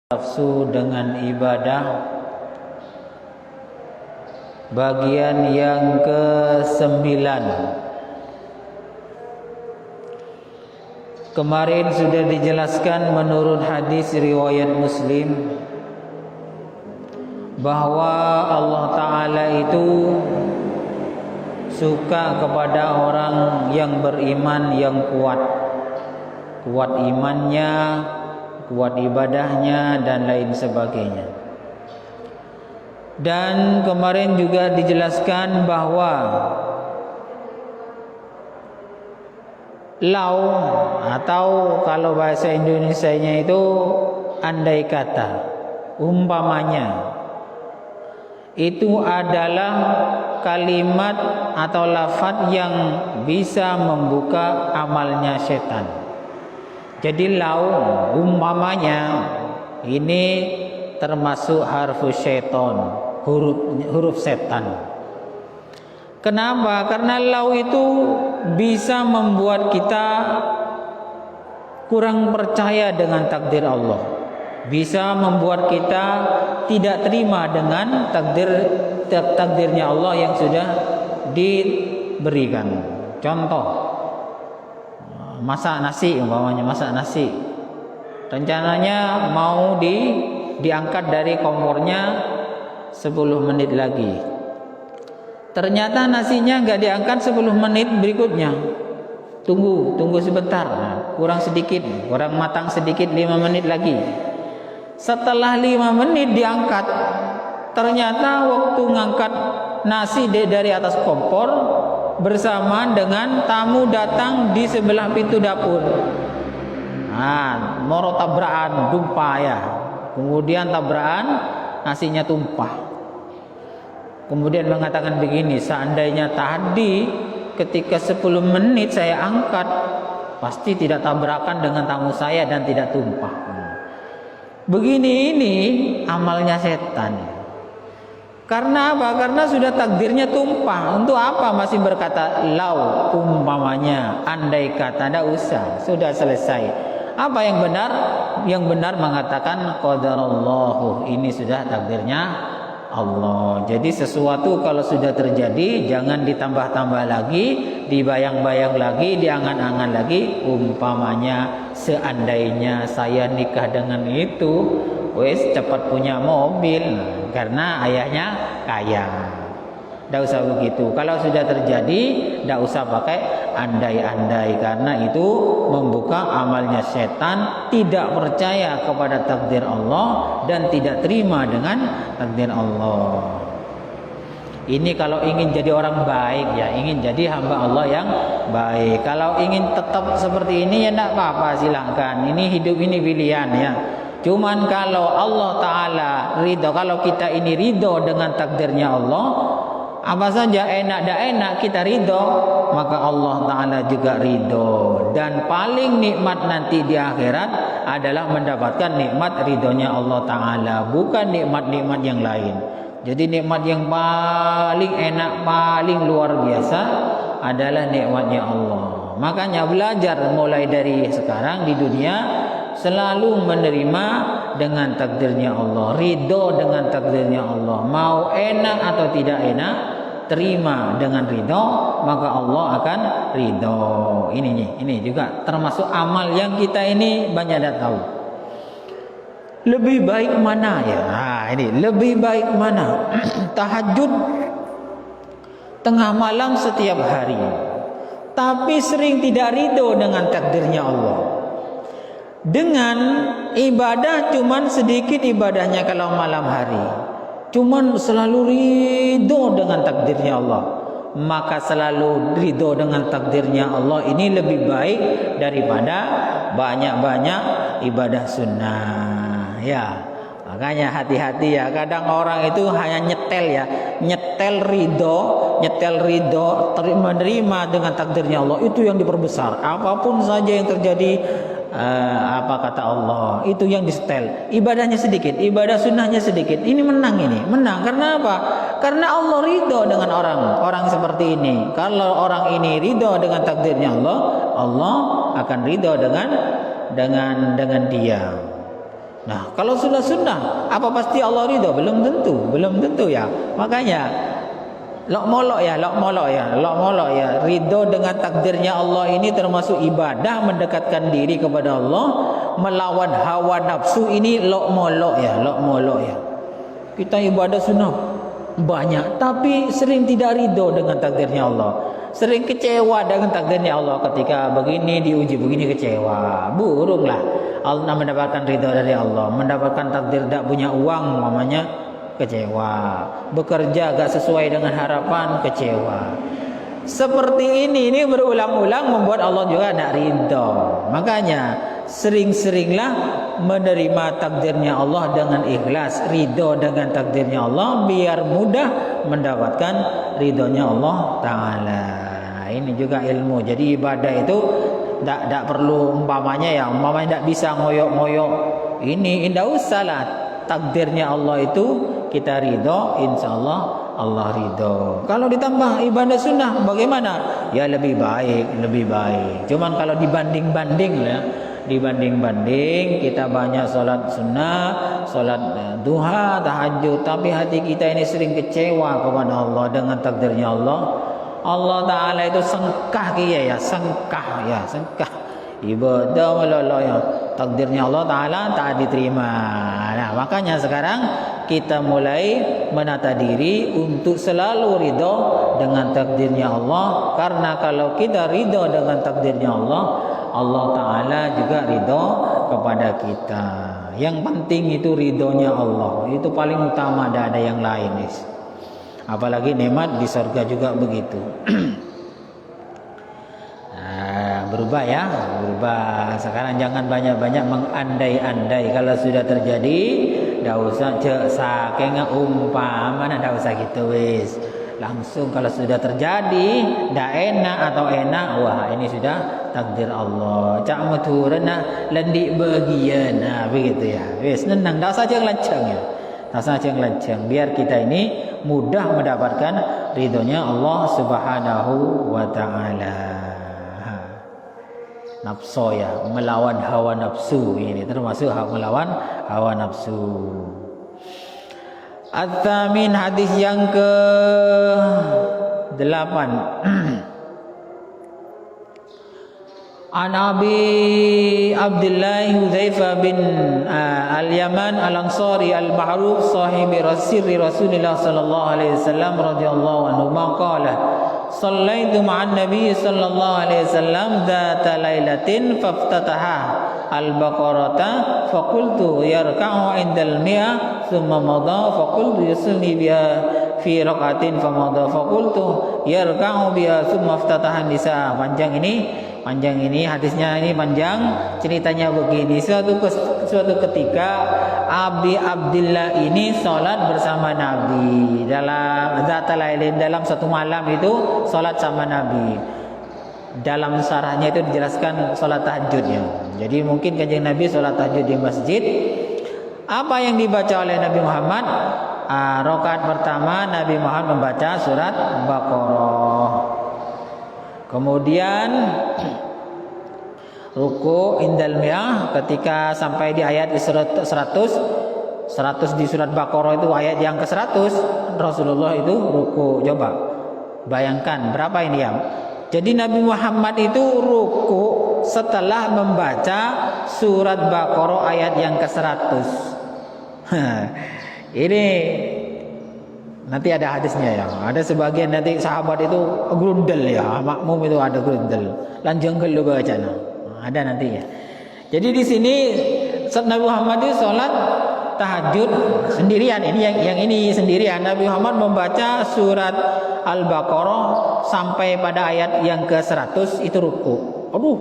Nafsu dengan ibadah, bagian yang ke-9. Kemarin sudah dijelaskan menurut hadis riwayat Muslim bahwa Allah Ta'ala itu suka kepada orang yang beriman yang kuat imannya, kuat ibadahnya, dan lain sebagainya. Dan kemarin juga dijelaskan bahwa lau atau kalau bahasa Indonesianya itu andai kata, umpamanya, itu adalah kalimat atau lafaz yang bisa membuka amalnya setan. Jadi lau umpamanya ini termasuk harfus syaiton, huruf setan. Kenapa? Karena lau itu bisa membuat kita kurang percaya dengan takdir Allah, bisa membuat kita tidak terima dengan takdirnya Allah yang sudah diberikan. Contoh, masak nasi, umpamanya masak nasi, rencananya mau diangkat dari kompornya 10 menit lagi, ternyata nasinya nggak diangkat 10 menit berikutnya. Tunggu sebentar, kurang matang sedikit, 5 menit lagi. Setelah 5 menit diangkat, ternyata waktu ngangkat nasi dari atas kompor bersamaan dengan tamu datang di sebelah pintu dapur. Moro tabrakan tumpah ya. Kemudian tabrakan nasinya tumpah. Kemudian mengatakan begini, seandainya tadi ketika 10 menit saya angkat, pasti tidak tabrakan dengan tamu saya dan tidak tumpah. Begini ini amalnya setan. Karena apa? Karena sudah takdirnya tumpah. Untuk apa masih berkata lau umpamanya, andai kata? Tidak usah, sudah selesai. Apa yang benar? Yang benar mengatakan qadarallahu, ini sudah takdirnya Allah. Jadi sesuatu kalau sudah terjadi jangan ditambah-tambah lagi, dibayang-bayang lagi, diangan-angan lagi. Umpamanya, seandainya saya nikah dengan itu, wes cepat punya mobil karena ayahnya kaya. Tidak usah begitu. Kalau sudah terjadi, tidak usah pakai andai-andai, karena itu membuka amalnya setan, tidak percaya kepada takdir Allah dan tidak terima dengan takdir Allah. Ini kalau ingin jadi orang baik ya, ingin jadi hamba Allah yang baik. Kalau ingin tetap seperti ini ya tidak apa-apa, silahkan. Ini hidup, ini pilihan ya. Cuman kalau Allah Ta'ala ridho, kalau kita ini ridho dengan takdirnya Allah, apa saja enak dan enak kita ridho, maka Allah Ta'ala juga ridho. Dan paling nikmat nanti di akhirat adalah mendapatkan nikmat ridhonya Allah Ta'ala, bukan nikmat-nikmat yang lain. Jadi nikmat yang paling enak, paling luar biasa adalah nikmatnya Allah. Makanya belajar mulai dari sekarang di dunia, selalu menerima dengan takdirnya Allah, ridho dengan takdirnya Allah. Mau enak atau tidak enak, terima dengan ridho, maka Allah akan ridho. Ini juga termasuk amal yang kita ini banyak tidak tahu. Lebih baik mana ya? Ini lebih baik mana? Tahajud tengah malam setiap hari, tapi sering tidak ridho dengan takdirnya Allah. Dengan ibadah cuman sedikit ibadahnya kalau malam hari, cuman selalu ridho dengan takdirnya Allah, maka selalu ridho dengan takdirnya Allah ini lebih baik daripada banyak-banyak ibadah sunnah ya. Makanya hati-hati ya, kadang orang itu hanya nyetel ridho, menerima dengan takdirnya Allah, itu yang diperbesar. Apapun saja yang terjadi, apa kata Allah, itu yang disetel. Ibadahnya sedikit, ibadah sunnahnya sedikit. Ini menang karena apa? Karena Allah ridho dengan orang seperti ini. Kalau orang ini ridho dengan takdirnya Allah, Allah akan ridho dengan dia. Nah, kalau sunnah, apa pasti Allah ridho? Belum tentu ya. Makanya lok molok ya. Ridho dengan takdirnya Allah ini termasuk ibadah, mendekatkan diri kepada Allah, melawan hawa nafsu ini lok molok ya. Kita ibadah sunnah banyak, tapi sering tidak ridho dengan takdirnya Allah. Sering kecewa dengan takdirnya Allah. Ketika begini diuji begini kecewa, burunglah Allah mendapatkan ridho dari Allah. Mendapatkan takdir tidak punya uang namanya kecewa. Bekerja gak sesuai dengan harapan, kecewa. Seperti ini berulang-ulang membuat Allah juga tidak ridho. Makanya sering-seringlah menerima takdirnya Allah dengan ikhlas, ridho dengan takdirnya Allah, biar mudah mendapatkan ridhonya Allah Ta'ala. Ini juga ilmu. Jadi ibadah itu tidak perlu umpamanya tidak bisa ngoyok-ngoyok ini, tidak usah lah. Takdirnya Allah itu kita ridho, insya Allah Allah ridho. Kalau ditambah ibadah sunnah bagaimana? Ya lebih baik. Cuman kalau dibanding-banding kita banyak sholat sunnah, sholat duha, tahajud, tapi hati kita ini sering kecewa kepada Allah dengan takdirnya Allah. Allah Ta'ala itu sengkah ibadah meloloh ya. Takdirnya Allah Ta'ala tak diterima. Nah, makanya sekarang kita mulai menata diri untuk selalu ridho dengan takdirnya Allah. Karena kalau kita ridho dengan takdirnya Allah, Allah Ta'ala juga ridho kepada kita. Yang penting itu ridhonya Allah, itu paling utama, tidak ada yang lain. Apalagi nikmat di surga juga begitu. Berubah. Sekarang jangan banyak-banyak mengandai-andai. Kalau sudah terjadi, tidak usah saking umpama, tidak usah gitu wis. Langsung kalau sudah terjadi, tidak enak atau enak, wah ini sudah takdir Allah. Cak maturana lendik bagian, begitu ya. Wis nenang, tidak usah yang lancang. Biar kita ini mudah mendapatkan ridhonya Allah Subhanahu wa Ta'ala. Nafsu ya, melawan hawa nafsu, ini termasuk melawan hawa nafsu. At-Thamin, hadis yang ke-8. An Abi Abdullah Hudzaifah bin Al-Yaman Al-Ansari Al-Ma'ruf sahibi Rasulullah sallallahu alaihi wasallam radhiyallahu anhu qala Sallaitu ma'an Nabi sallallahu alaihi wasallam dzata lailatin faftataha al-Baqarata faqultu yarka'u indal mi'a thumma madha faqultu yusalli biha fi raqatin famadha faqultu yarka'u biha thumma iftataha nisa. Panjang ini hadisnya, ini panjang. Ceritanya begini, suatu ketika Abi Abdullah ini sholat bersama Nabi dalam satu malam itu sholat sama Nabi. Dalam syarahnya itu dijelaskan sholat tahajudnya. Jadi mungkin kanjeng Nabi sholat tahajud di masjid. Apa yang dibaca oleh Nabi Muhammad? Rakaat pertama Nabi Muhammad membaca surat Baqarah. Kemudian ruku indal mi'ah, ketika sampai di ayat 100 di surat Baqarah itu ayat yang ke-100, Rasulullah itu ruku. Coba bayangkan berapa ini ya. Jadi Nabi Muhammad itu ruku setelah membaca surat Baqarah ayat yang ke-100. Ini nanti ada hadisnya ya. Ada sebagian nanti sahabat itu grundel ya, makmum itu ada grundel. Lanjang kalau bacanya. Ada nanti ya. Jadi di sini Nabi Muhammad itu sholat tahajud sendirian. Ini yang ini sendirian. Nabi Muhammad membaca surat Al-Baqarah sampai pada ayat yang ke-100 itu ruku. Aduh,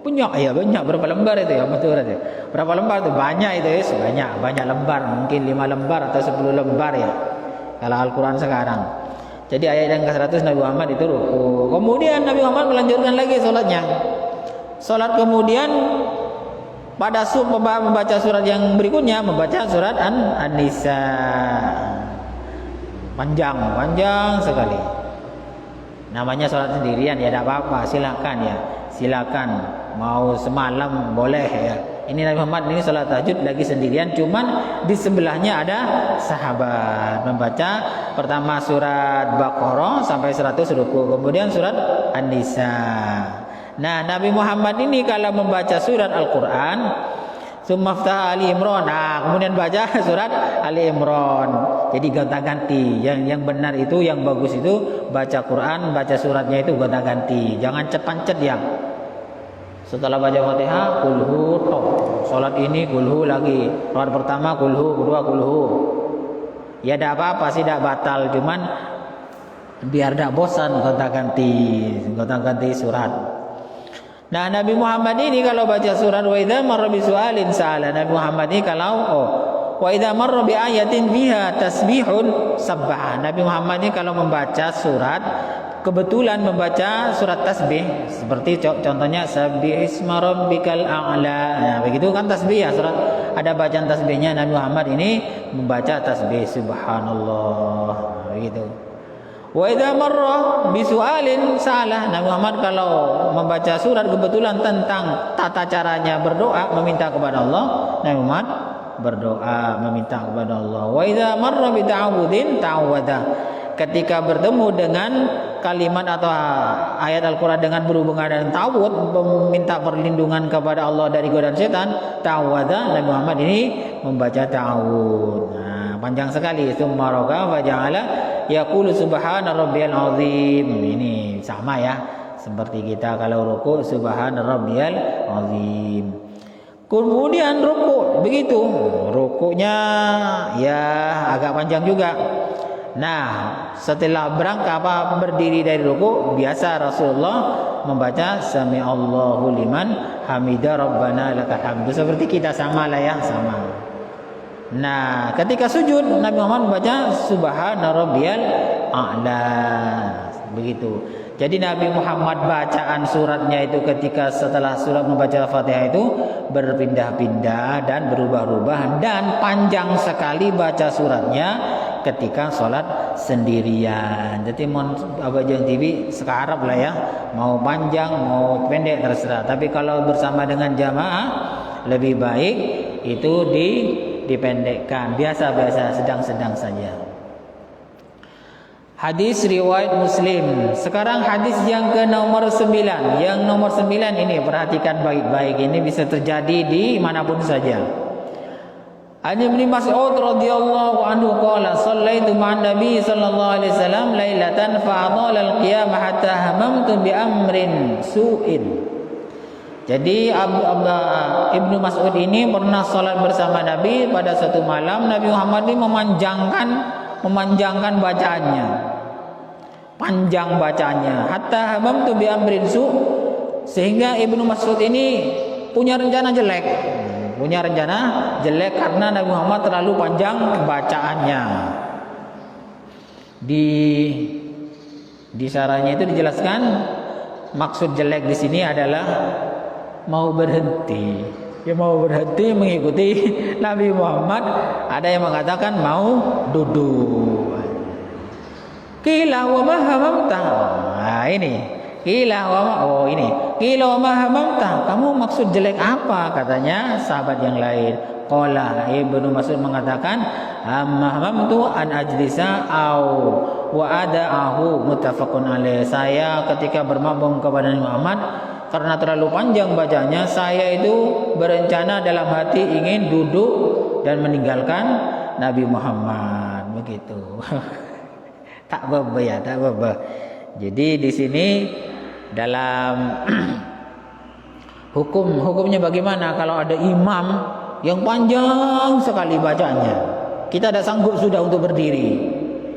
banyak berapa lembar itu ya, betul ya. Berapa lembar itu? Banyak itu ya, banyak lembar, mungkin 5 lembar atau 10 lembar ya. Kalau Al-Quran sekarang. Jadi ayat yang ke-100 Nabi Muhammad itu ruku. Kemudian Nabi Muhammad melanjutkan lagi sholatnya. Sholat kemudian pada membaca surat yang berikutnya, membaca surat An-Nisa. Panjang sekali. Namanya sholat sendirian ya, tidak apa-apa, silakan. Mau semalam boleh ya. Ini Nabi Muhammad ini salat tahajud lagi sendirian, cuman di sebelahnya ada sahabat membaca pertama surat Baqarah sampai 100 ruku, kemudian surat An-Nisa. Nah, Nabi Muhammad ini kalau membaca surat Al-Qur'an, Sumaftah Ali Imran, nah kemudian baca surat Ali Imran. Jadi gonta-ganti. Yang benar itu, yang bagus itu baca Quran, baca suratnya itu gonta-ganti. Jangan cepat ya. Setelah baca Fatihah, kulhu, top. Salat ini kulhu lagi. Salat pertama kulhu, kedua kulhu. Ya tidak apa-apa sih, tidak batal, cuman biar tidak bosan gonta-ganti surat. Nah, Nabi Muhammad ini kalau baca surat wa idza marra bi su'alin sa'ala, Nabi Muhammad ini kalau wa idza marra bi ayatin fiha tasbihun sabbaha. Nabi Muhammad ini kalau membaca surat, kebetulan membaca surat tasbih, seperti contohnya sabbihisma rabbikal a'la. Nah, begitu kan tasbih ya, surat ada bacaan tasbihnya. Nabi Muhammad ini membaca tasbih subhanallah, begitu. Wa idza marra bi su'alin sa'alah. Nabi Muhammad kalau membaca surat kebetulan tentang tata caranya berdoa, meminta kepada Allah, Nabi Muhammad berdoa meminta kepada Allah. Wa idza marra bi ta'awudin ta'awada. Ketika bertemu dengan kalimat atau ayat Al-Qur'an dengan berhubungan dengan ta'awud, meminta perlindungan kepada Allah dari godaan setan, ta'awada, Nabi Muhammad ini membaca ta'awud. Nah, panjang sekali. Tsumma raka fa ja'ala yaqulu subhana rabbiyal azim. Ini sama ya, seperti kita kalau ruku subhana rabbiyal azim. Kemudian ruku, begitu. Rukunya ya agak panjang juga. Nah, setelah berangkat berdiri dari ruku, biasa Rasulullah membaca sami Allahu liman hamida rabbana lakal hamdu. Seperti kita sama lah ya, sama. Nah, ketika sujud Nabi Muhammad membaca subhana rabbiyal a'la, begitu. Jadi Nabi Muhammad bacaan suratnya itu ketika setelah surat membaca Fatihah itu berpindah-pindah dan berubah-ubah, dan panjang sekali baca suratnya ketika sholat sendirian. Jadi Abah Jeng TV sekarang lah ya, mau panjang mau pendek terserah. Tapi kalau bersama dengan jamaah lebih baik itu dipendekkan, biasa-biasa, sedang-sedang saja. Hadis riwayat Muslim. Sekarang hadis yang ke nomor 9. Yang nomor 9 ini perhatikan baik-baik, ini bisa terjadi di manapun saja. An Ibnu Mas'ud radhiyallahu anhu qala shallaitu ma'an Nabi sallallahu alaihi wasallam lailatan fa'adala al-qiyamah hatta hamamtu bi amrin su'in. Jadi Ibnu Mas'ud ini pernah salat bersama Nabi pada suatu malam. Nabi Muhammad ini memanjangkan bacaannya, panjang bacaannya, hatta hamamtu bi amrin su', sehingga Ibnu Mas'ud ini punya rencana jelek karena Nabi Muhammad terlalu panjang bacaannya. Di sarahnya itu dijelaskan maksud jelek di sini adalah mau berhenti. Ya, mau berhenti mengikuti Nabi Muhammad. Ada yang mengatakan mau duduk. Qila wa ma hamamta. Nah, ini. Qila wa ma, ini. Qila wa ma hamamta. Kamu maksud jelek apa? Katanya sahabat yang lain. Qala, Ibnu Mas'ud mengatakan, hamamtu an ajlisa au wa ada'ahu, muttafaqun alaih. Saya ketika bermakmum kepada Nabi Muhammad, karena terlalu panjang bacanya, saya itu berencana dalam hati ingin duduk dan meninggalkan Nabi Muhammad, begitu. Tak bebe ya, tak bebe. Jadi di sini dalam hukumnya bagaimana kalau ada imam yang panjang sekali bacanya, kita tidak sanggup sudah untuk berdiri,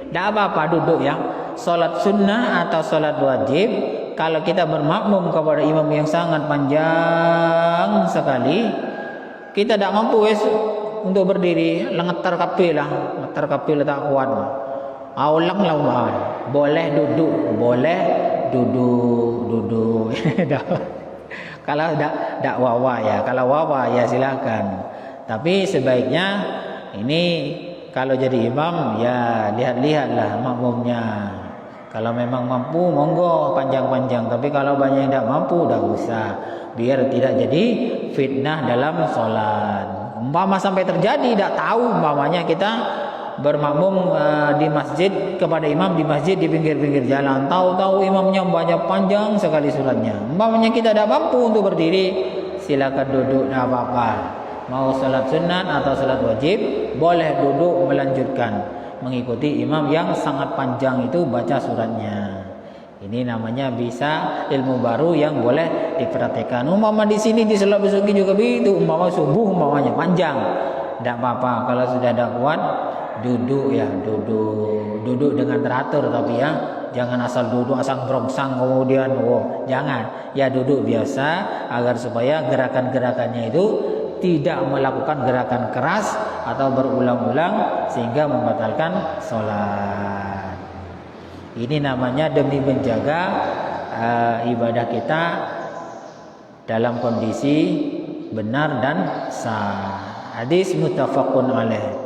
tidak apa-apa duduk ya. Salat sunnah atau salat wajib, kalau kita bermakmum kepada imam yang sangat panjang sekali, kita tidak mampu untuk berdiri, ngetar kapil tak kuat. Aulang lah, boleh duduk. Kalau tidak wawa ya, kalau wawa ya silakan. Tapi sebaiknya ini kalau jadi imam ya lihat-lihatlah makmumnya. Kalau memang mampu, monggo panjang-panjang. Tapi kalau banyak yang tidak mampu, tidak usah. Biar tidak jadi fitnah dalam sholat. Umpama sampai terjadi, tidak tahu umpamanya kita bermakmum di masjid kepada imam di masjid di pinggir-pinggir jalan, tahu-tahu imamnya banyak panjang sekali suratnya. Umpamanya kita tidak mampu untuk berdiri, silakan duduk, tidak apa-apa. Mau salat sunat atau salat wajib, boleh duduk melanjutkan mengikuti imam yang sangat panjang itu baca suratnya. Ini namanya bisa ilmu baru yang boleh diperhatikan. Umpama di sini di salat besuki juga begitu, umpama subuh umpamanya panjang, tidak apa-apa. Kalau sudah ada kuat, duduk ya, duduk dengan teratur, tapi ya jangan asal duduk asal berongsang kemudian jangan, ya duduk biasa agar supaya gerakan-gerakannya itu tidak melakukan gerakan keras atau berulang-ulang sehingga membatalkan sholat. Ini namanya demi menjaga ibadah kita dalam kondisi benar dan sah. Hadis muttafaqun alaih.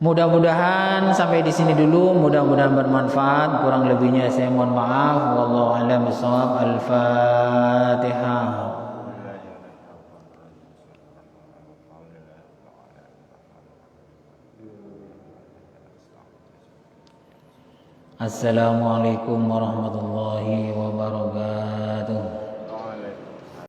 Mudah-mudahan sampai di sini dulu, mudah-mudahan bermanfaat. Kurang lebihnya saya mohon maaf. Wallahu a'lam bishawab. Al-Fatihah. Assalamualaikum warahmatullahi wabarakatuh.